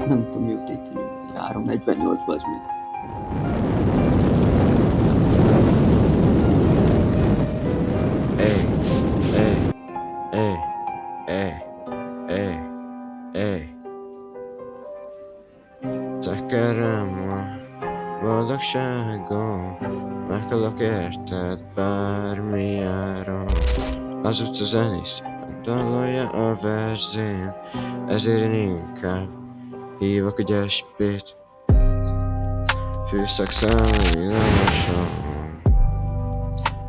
Nem tudom mióta itt vagyunk, 3:48-ban az még. Tekerem a boldogságom, meghalok érted bármiáron. Az utca zenész, dalolja a verzén, ezért én inkább hívok egy espét. Fűszak szemléláson,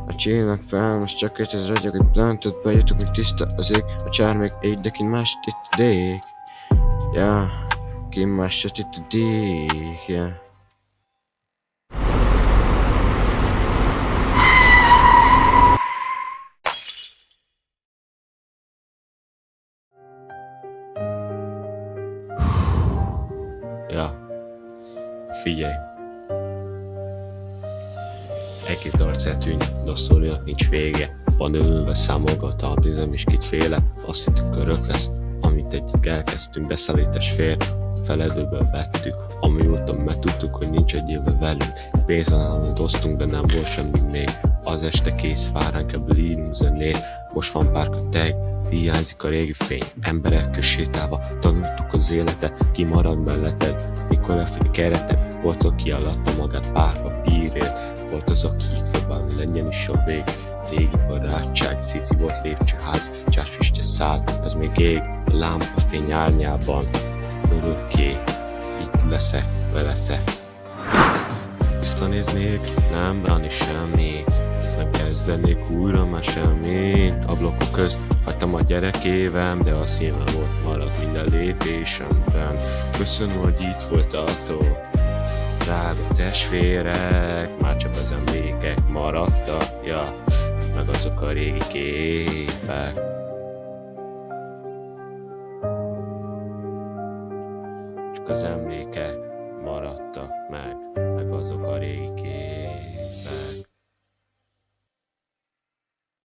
a csillag fel, most csak érted ragyog, egy blantot bejutok, még tiszta az ég, a csár még egy, de kint más itt a dég. Ja, kint más itt a dég, yeah. Ja, figyelj. Egy-két arcátűny, de a sztorinak nincs vége. Van ülve számolgatta a bizem is kitféle. Azt hittük örök lesz, amit együtt elkezdtünk, de szállítás fér. Feledőbe vettük, amióta megtudtuk, hogy nincs egy éve velünk. Pénzállamot osztunk, de nem volt semmi még. Az este kész fáránk, ebből írunk zenét. Most van pár köteg, hiányzik a régi fény. Emberekkel sétálva tanultuk az életet, ki marad melletted. Mikor elfél kereted, volt, aki alatta magát pár papírért. Volt az, aki hitve legyen is a vég. Régi barátság, cici volt lépcsőház, csárfüstje száll, ez még ég, a lámpa fény árnyában. Örökké, itt leszek veletek. Visszanéznék, nem bánni semmit, nem kezdenék újra már semmit. Ablakok közt hagytam a gyerekévem, de a szívem ott maradt minden lépésemben. Köszönöm, hogy itt voltatok, drága testvérek, már csak az emlékek maradtak, ja, meg azok a régi képek. Csak az emlékek maradtak meg azok a régi képek.